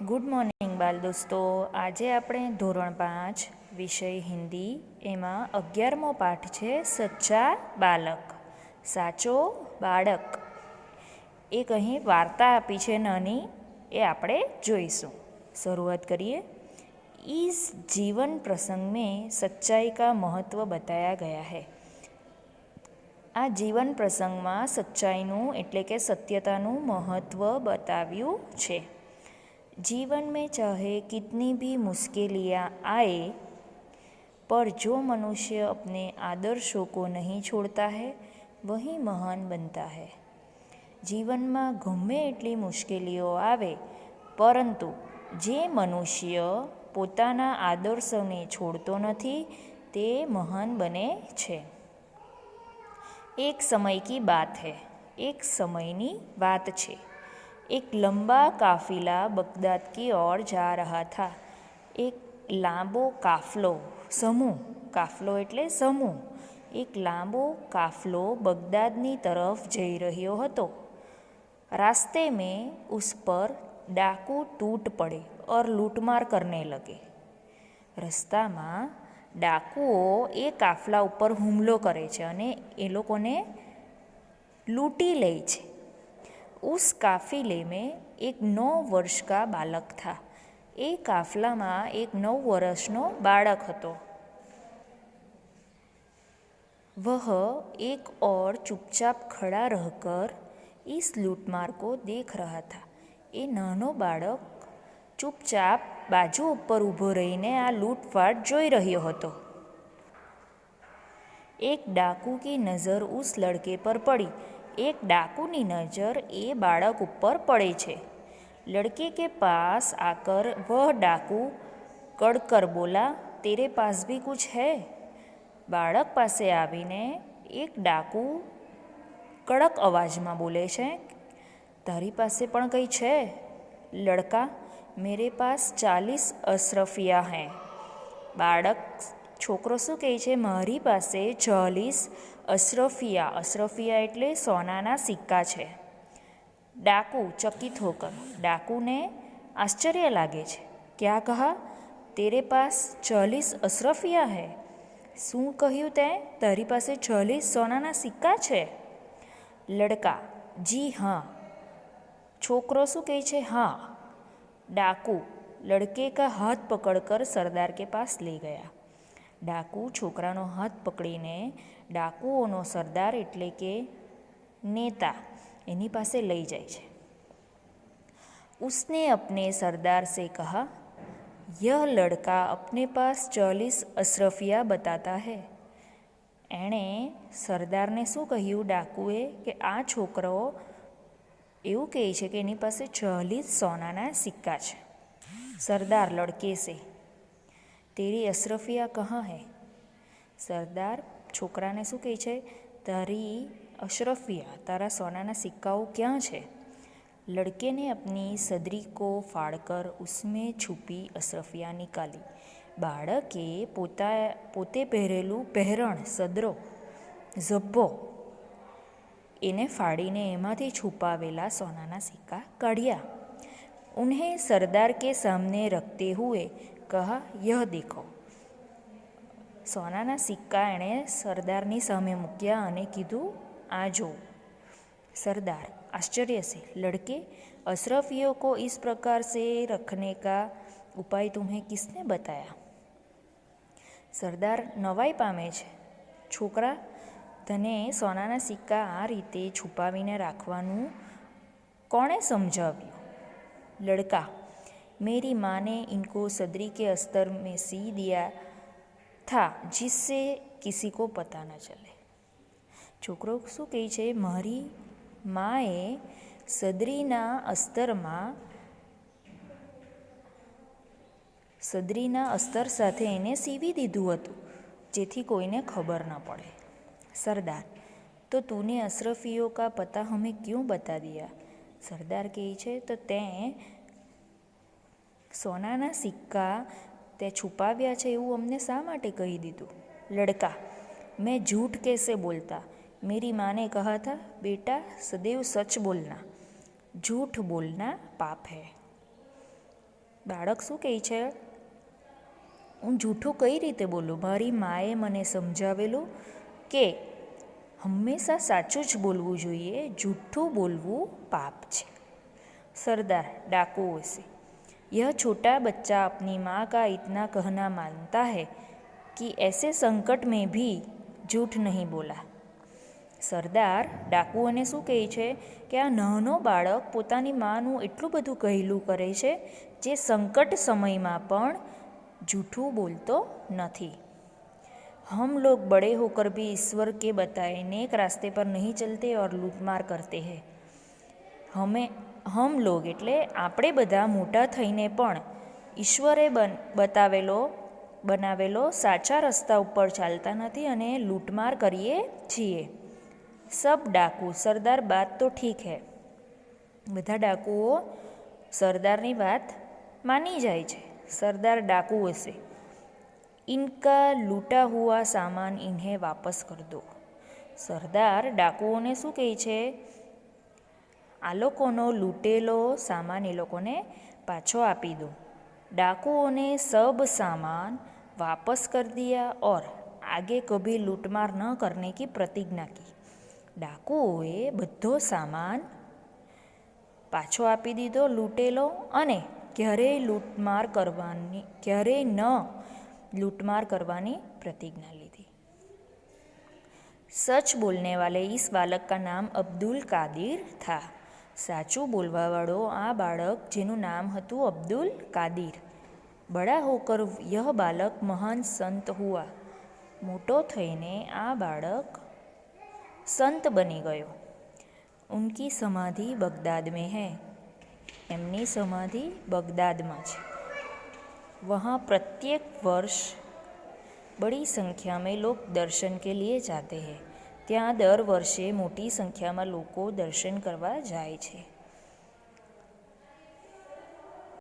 Good morning બાલ દોસ્તો. આજે આપણે ધોરણ 5 વિષય હિન્દી એમાં 11મો પાઠ છે સચ્ચા બાલક, સાચો બાળક. એક અહીં વાર્તા આપી છે નાની, એ આપણે જોઈશું. શરૂઆત કરીએ. इस जीवन प्रसंग में सच्चाई का महत्व बताया गया है. આ જીવન પ્રસંગમાં સચ્ચાઈનું એટલે કે સત્યતાનું મહત્ત્વ બતાવ્યું છે. जीवन में चाहे कितनी भी मुश्किलियाँ आए, पर जो मनुष्य अपने आदर्शों को नहीं छोड़ता है वही महान बनता है. જીવનમાં ગમે એટલી મુશ્કેલીઓ આવે, પરંતુ જે મનુષ્ય પોતાના આદર્શોને છોડતો નથી તે મહાન બને છે. એક સમય કી બાત હૈ. એક સમયની વાત છે. एक लंबा काफिला बगदाद की ओर जा रहा था. एक लांबो काफलो, समूह, काफलो એટલે સમૂહ, એક લાંબો કાફલો બગદાદની તરફ જઈ રહ્યો હતો. रास्ते में उस पर डाकू टूट पड़े और लूटमार करने लगे. રસ્તામાં ડાકુઓ એ કાફલા ઉપર હુમલો કરે છે અને એ લોકોને લૂંટી લે છે. उस काफिले में एक 9 वर्ष का बालक था. એ કાફલામાં એક 9 વર્ષનો બાળક હતો. वह एक और चुपचाप खड़ा रहकर इस लूटमार को देख रहा था. એ નાનો બાળક ચૂપચાપ બાજુ ઉપર ઊભો રહીને આ લૂંટફાટ જોઈ રહ્યો હતો. एक डाकू की नज़र उस लड़के पर पड़ी. एक डाकूनी नज़र ए बाળક ઉપર પડે છે. लड़के के पास आकर वह डाकू कड़कर बोला, तेरे पास भी कुछ है. બાળક પાસે આવીને એક ડાકુ કડક અવાજમાં બોલે છે, તારી પાસે પણ કંઈ છે? લડકા, મેરે પાસ 40 અશરફિયા હૈ. બાળક છોકરો શું કહે છે? મારી પાસે 40 અશરફિયા. અશરફિયા એટલે સોનાના સિક્કા છે. ડાકુ ચકિત હોકર. ડાકુને આશ્ચર્ય લાગે છે. ક્યાં કહા? તેરે પાસ 40 અશરફિયા હૈ. શું કહ્યું તે? તારી પાસે 40 સોનાના સિક્કા છે? લડકા, જી હા. છોકરો શું કહે છે? હા. ડાકુ લડકે કા હાથ પકડકર સરદાર કે પાસ લઈ ગયા. ડાકુ છોકરાનો હાથ પકડીને ડાકુઓનો સરદાર એટલે કે નેતા એની પાસે લઈ જાય છે. उसने अपने सरदार से कहा, यह लड़का अपने पास 40 अशरफिया बताता है. એણે સરદારને શું કહ્યું ડાકુએ કે આ છોકરો એવું કહે છે કે એની પાસે 40 સોનાના સિક્કા છે. સરદાર લડકે સે, તેરી અશરફિયા કહા હૈ. સરદાર છોકરાને શું કહે છે? તારી અશરફિયા, તારા સોનાના સિક્કાઓ ક્યાં છે? लड़के ने अपनी सदरी को फाड़कर उसमें छुपी अशरफिया निकाली. બાળકે પોતે પહેરેલું પહેરણ, સદરો, ઝબ્બો એને ફાડીને એમાંથી છુપાવેલા સોનાના સિક્કા કાઢ્યા. ઉન્हें सरदार के सामने रखते हुए कहा, यह देखो. સોનાના સિક્કા એણે સરદારની સામે મૂક્યા અને કીધું, આ જો. सरदार आश्चर्य से, लड़के, अशरफियों को इस प्रकार से रखने का उपाय तुम्हें किसने बताया? સરદાર નવાઈ પામે છે. છોકરા, તને સોનાના સિક્કા આ રીતે છુપાવીને રાખવાનું કોણે સમજાવ્યું? लड़का, मेरी माँ ने इनको सदरी के अस्तर में सी दिया था जिससे किसी को पता न चले. છોકરો શું કહે છે? મારી માએ સદરીના અસ્તર સાથે એને સીવી દીધું હતું જેથી કોઈને ખબર ન પડે. સરદાર, તો તૂને અશરફિયો કા પતા હમેं ક્યું બતા દિયા? સરદાર કહે છે, તો તે સોનાના સિક્કા તે છુપાવ્યા છે એવું અમને શા માટે કહી દીધું? લડકા, મેં झूठ कैसे बोलता? मेरी माँ ने कहा था, बेटा सदैव सच बोलना, झूठ बोलना पाप है. બાળક શું કહે છે, હું જૂઠું કઈ રીતે બોલું? મારી માએ મને સમજાવેલું કે હંમેશા સાચું જ બોલવું જોઈએ, જૂઠું બોલવું પાપ છે। सरदार डाकुओं से, यह छोटा बच्चा अपनी माँ का इतना कहना मानता है कि ऐसे संकट में भी झूठ नहीं बोला। સરદાર ડાકુઓને શું કહે છે કે આ નાનો બાળક પોતાની માનું એટલું બધું કહેલું કરે છે જે સંકટ સમયમાં પણ જૂઠું બોલતો નથી। हम लोग बड़े होकर भी ईश्वर के बताए नेक रास्ते पर नहीं चलते और लूटमार करते हैं। हम लोग એટલે આપણે બધા મોટા થઈને પણ ઈશ્વરે બનાવેલો સાચા રસ્તા ઉપર ચાલતા નથી અને લૂંટમાર કરીએ છીએ। सब डाकू सरदार बात तो ठीक है, બધા ડાકુઓ સરદારની વાત માની જાય છે। सरदार डाकुओं से, इनका लूटा हुआ सामान इन्हें वापस कर दो। સરદાર ડાકુઓને શું કહે છે, આ લોકોનો લૂંટેલો સામાન એ લોકોને પાછો આપી દો। डाकुओं ने सब सामान वापस कर दिया और आगे कभी लूटमार न करने की प्रतिज्ञा की। ડાકુઓએ બધો સામાન પાછો આપી દીધો લૂંટેલો અને ક્યારેય ન लूटमार करवानी प्रतिज्ञा ली थी। सच बोलने वाले इस बालक का नाम अब्दुल कादिर था। साचू बोलवावाळो आ बाळक जेનું नाम હતું अब्दुल कादिर। बड़ा होकर यह बालक महान संत हुआ। मोटो थईने आ बाळक संत बनी गयो। उनकी समाधि बगदाद में है। एमनी समाधि बगदाद में है। वहाँ प्रत्येक वर्ष बड़ी संख्या में लोग दर्शन के लिए जाते हैं। ત્યાં દર વર્ષે મોટી સંખ્યામાં લોકો દર્શન કરવા જાય છે।